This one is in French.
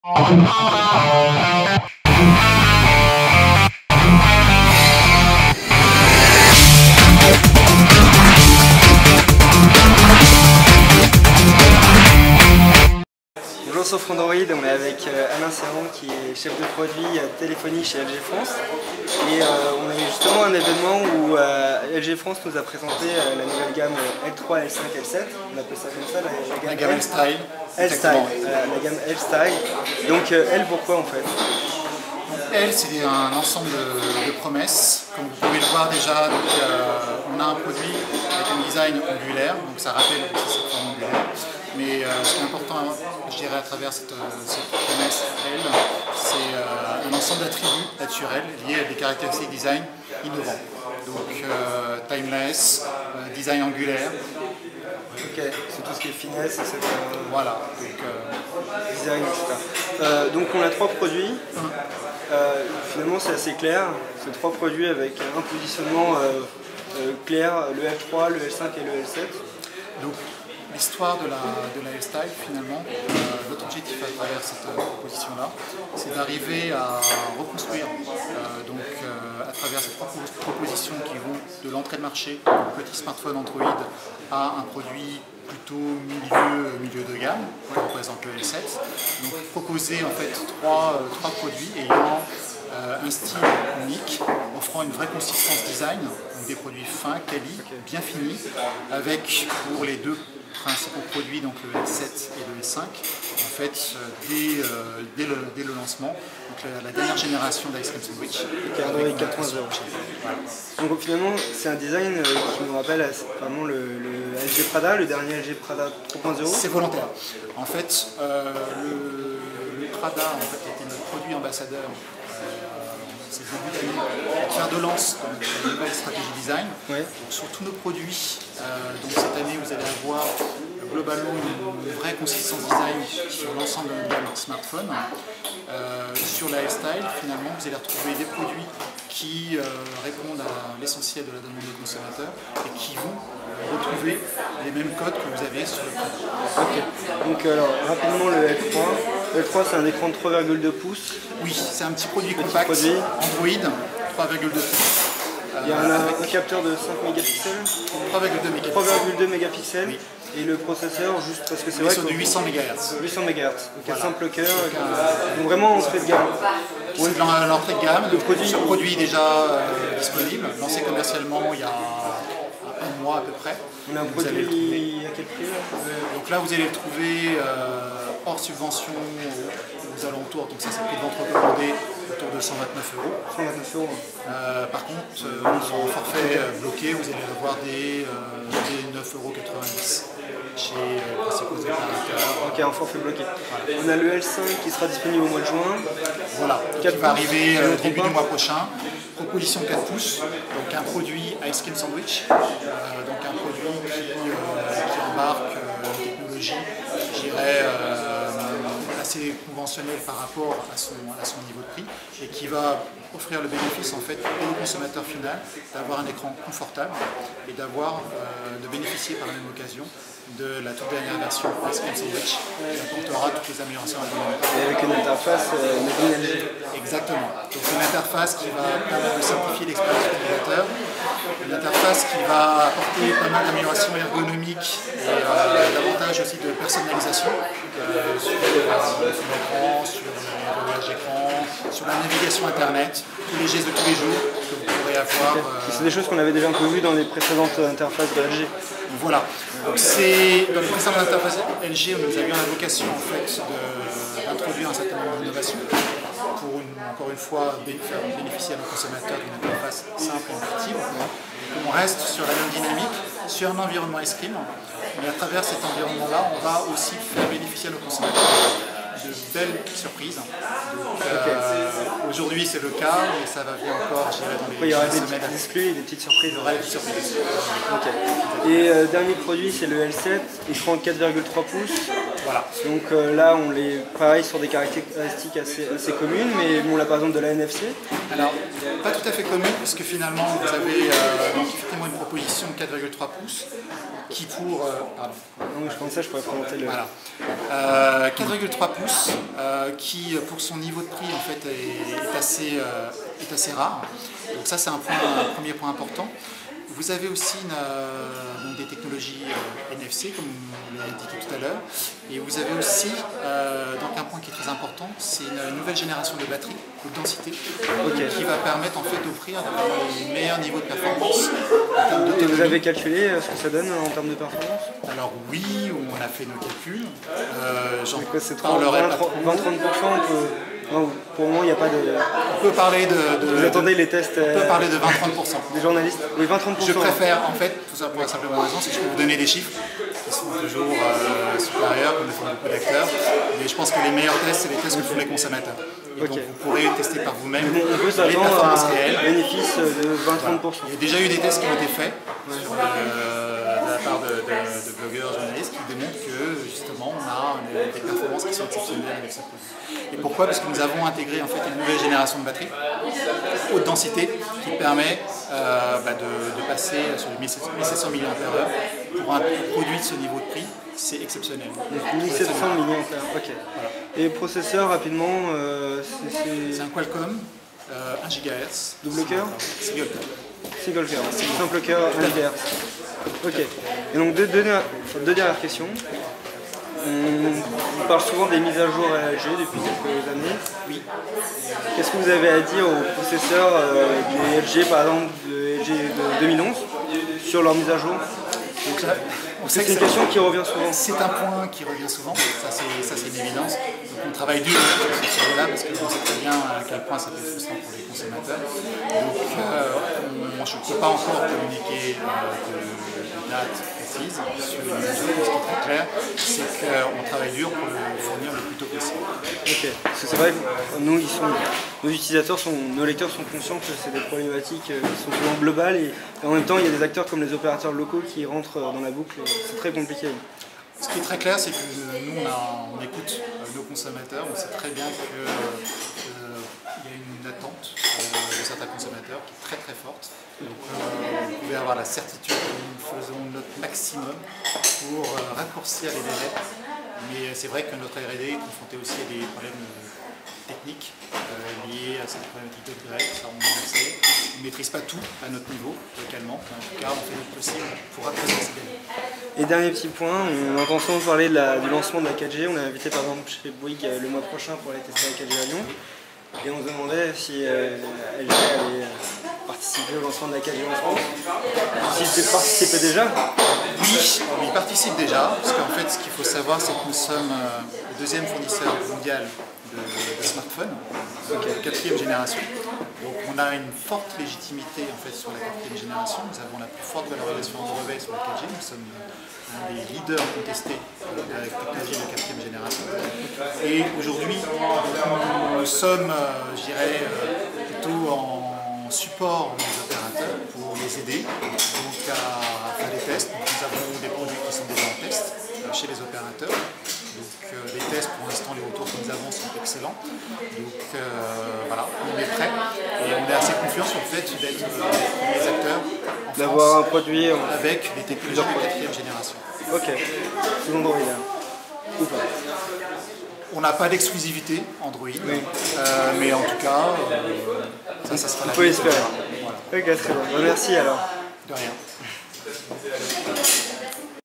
Bonjour sur Android, on est avec Alain Serran qui est chef de produit téléphonie chez LG France et on a eu justement un événement où LG France nous a présenté la nouvelle gamme L3, L5, L7, on appelle ça comme ça, la gamme L-Style. La gamme L-Style. Donc L pourquoi en fait? L, c'est un ensemble de promesses. Comme vous pouvez le voir déjà, donc, on a un produit avec un design angulaire, donc ça rappelle aussi cette forme angulaire. Mais ce qui est important, je dirais, à travers cette promesse L, c'est un ensemble d'attributs naturels liés à des caractéristiques design innovants. Donc timeless, design angulaire. Ok, c'est tout ce qui est finesse, etc. Voilà. Donc, design, etc. Donc on a trois produits. Finalement c'est assez clair, c'est trois produits avec un positionnement clair, le L3, le L5 et le L7. Donc l'histoire de la L-Style finalement, notre objectif à travers cette proposition-là, c'est d'arriver à reconstruire à travers ces trois propositions qui vont de l'entrée de marché, du petit smartphone Android, à un produit plutôt milieu de gamme, qui représente le L7. Donc proposer en fait trois produits ayant un style unique, offrant une vraie consistance design, donc des produits fins, quali, bien finis, avec pour les deux principaux produits, donc le L7 et le L5, en fait, dès le lancement, donc la dernière génération d'Ice Cream Sandwich. Android 4.0. Voilà. Donc finalement, c'est un design qui nous rappelle vraiment le LG Prada, le dernier LG Prada 3.0. C'est volontaire. En fait, le Prada en fait, était notre produit ambassadeur. C'est le début d'année, faire de lance de nouvelle stratégie design. Ouais. Donc, sur tous nos produits, donc cette année vous allez avoir globalement une vraie consistance design sur l'ensemble de notre smartphone. Sur la L-Style, finalement, vous allez retrouver des produits qui répondent à l'essentiel de la demande des consommateurs et qui vont retrouver les mêmes codes que vous avez sur le produit. Ok, donc alors rapidement le L3. Le L3 c'est un écran de 3,2 pouces. Oui, c'est un petit produit compact, Android, 3,2 pouces. Il y a un capteur de 5 mégapixels. 3,2 mégapixels. Oui. Et le processeur, juste parce que c'est vrai sur de 800 MHz. 800 MHz, donc voilà. Simple cœur. Donc vraiment entrée de gamme. C'est l'entrée de gamme, ce produit déjà disponible, lancé commercialement il y a un mois à peu près. On a un produit à quel prix là? Donc là vous allez le trouver hors subvention aux alentours, donc ça c'est le prix de vente recommandé autour de 129 €. 129 €. Par contre, en forfait bloqué, vous allez avoir des 9,90 € chez principaux opérateurs. Ok, en forfait bloqué. Voilà. On a le L5 qui sera disponible au mois de juin. Voilà, qui va arriver début du mois prochain. Proposition 4 pouces, donc un produit Ice Cream Sandwich, donc un produit qui embarque une technologie, je dirais, assez conventionnelle par rapport à son niveau de prix et qui va offrir le bénéfice en fait au consommateur final d'avoir un écran confortable et de bénéficier par la même occasion de la toute dernière version Ice Cream Sandwich qui apportera toutes les améliorations ergonomiques. Et avec une interface LG. Exactement. Donc une interface qui va permettre de simplifier l'expérience utilisateur, une interface qui va apporter pas mal d'améliorations ergonomiques et davantage aussi de personnalisation sur l'écran, sur les réglages d'écran, sur la navigation internet, tous les gestes de tous les jours que vous pourrez avoir. C'est des choses qu'on avait déjà un peu vues dans les précédentes interfaces de LG. Voilà. Donc dans les précédentes interfaces LG, nous avions la vocation en fait d'introduire un certain nombre d'innovations pour encore une fois faire bénéficier à nos consommateurs d'une interface simple et intuitive. On reste sur la même dynamique, sur un environnement Ice Cream, mais à travers cet environnement-là, on va aussi faire bénéficier à nos consommateurs de belles surprises. Aujourd'hui c'est le cas, mais ça va venir encore, je dirais, dans les il y aura des petits exclus et des petites surprises. Il y aura des petites surprises. Okay. Et dernier produit c'est le L7, écran 4,3 pouces. Voilà. Donc là on est pareil sur des caractéristiques assez communes, mais bon là par exemple de la NFC. Alors pas tout à fait commune, puisque finalement vous avez donc, effectivement une proposition de 4,3 pouces. qui pour... pardon. Non, mais je pensais que je pourrais présenter le... Voilà. 4,3 pouces, qui pour son niveau de prix en fait est assez rare. Donc ça c'est un premier point important. Vous avez aussi donc des technologies NFC, comme vous l'avez indiqué tout à l'heure, et vous avez aussi donc un point qui est très important, c'est une nouvelle génération de batterie, haute densité, qui va permettre en fait d'offrir les meilleurs niveaux de performance. Et vous avez calculé ce que ça donne en termes de performance? Alors oui, on a fait nos calculs. J'en c'est 20-30%, pour le moment il n'y a pas de... On peut parler de... Vous attendez les tests on peut parler de 20-30%. Des journalistes? Oui, 20-30%. Je préfère, en fait, tout ça pour la simple raison, c'est que je peux vous donner des chiffres qui sont toujours supérieurs, comme le font beaucoup d'acteurs. Mais je pense que les meilleurs tests, c'est les tests que font les consommateurs. Et donc vous pourrez tester par vous-même les performances réelles. Bénéfice de 20-30%. Il y a déjà eu des tests qui ont été faits de la part de blogueurs, journalistes, qui démontrent que justement on a des performances qui sont exceptionnelles avec ce produit. Et pourquoi? Parce que nous avons intégré en fait une nouvelle génération de batteries haute densité qui permet de passer sur les 1700 mAh pour un produit de ce niveau de prix. C'est exceptionnel. 1700 mAh, ok. Voilà. Et processeur, rapidement, c'est un Qualcomm, 1 GHz. Double cœur? Single cœur. Single cœur, simple cœur, 1 GHz. Ok. Et donc deux dernières questions. On parle souvent des mises à jour à LG depuis quelques années. Oui. Qu'est-ce que vous avez à dire aux processeurs des LG, par exemple, de LG de 2011, sur leur mise à jour? C'est une question qui revient souvent. C'est un point qui revient souvent, ça c'est une évidence. Donc on travaille dur sur ce sujet-là parce qu'on sait très bien à quel point ça peut être frustrant pour les consommateurs. Donc je ne peux pas encore communiquer de date précise sur les mises à jour. Ce qui est très clair, c'est qu'on travaille dur pour le fournir le plus tôt possible. Ok, parce que c'est vrai que nos utilisateurs, nos lecteurs sont conscients que c'est des problématiques qui sont souvent globales et en même temps il y a des acteurs comme les opérateurs locaux qui rentrent dans la boucle, c'est très compliqué. Ce qui est très clair, c'est que nous on écoute nos consommateurs, on sait très bien qu'il y a une attente de certains consommateurs qui est très très forte. Donc vous pouvez avoir la certitude que nous faisons notre maximum pour raccourcir les délais. Mais c'est vrai que notre R&D est confronté aussi à des problèmes techniques liés à cette problématique de grève, ça on le sait. On ne maîtrise pas tout à notre niveau localement, mais en tout cas on fait notre possible pour raccourcir ces délais. Et dernier petit point, on entend souvent parler du lancement de la 4G, on est invité par exemple chez Bouygues le mois prochain pour aller tester la 4G à Lyon. Et on se demandait si LG allait participer au lancement de la 4G en France. S'ils participaient déjà? Oui, on y participe déjà, parce qu'en fait ce qu'il faut savoir c'est que nous sommes le deuxième fournisseur mondial de smartphones, de quatrième génération. Donc on a une forte légitimité en fait sur la quatrième génération, nous avons la plus forte valorisation en brevet sur la 4G, nous sommes un des leaders contestés de la technologie de quatrième génération. Et aujourd'hui, nous sommes, je dirais, plutôt en support aux opérateurs pour les aider donc à faire des tests. Donc, nous avons des produits qui sont déjà en test chez les opérateurs. Donc les tests, pour l'instant, les retours que nous avons sont excellents. Donc voilà, on est prêt et on est assez confiant sur le fait d'être les premiers acteurs en France d'avoir un produit avec les technologies de quatrième génération. Ok, sous Android ou pas? On n'a pas d'exclusivité Android, oui. Mais en tout cas, ça sera la. On peut espérer. Voilà. Ok, très bien. Merci alors. De rien.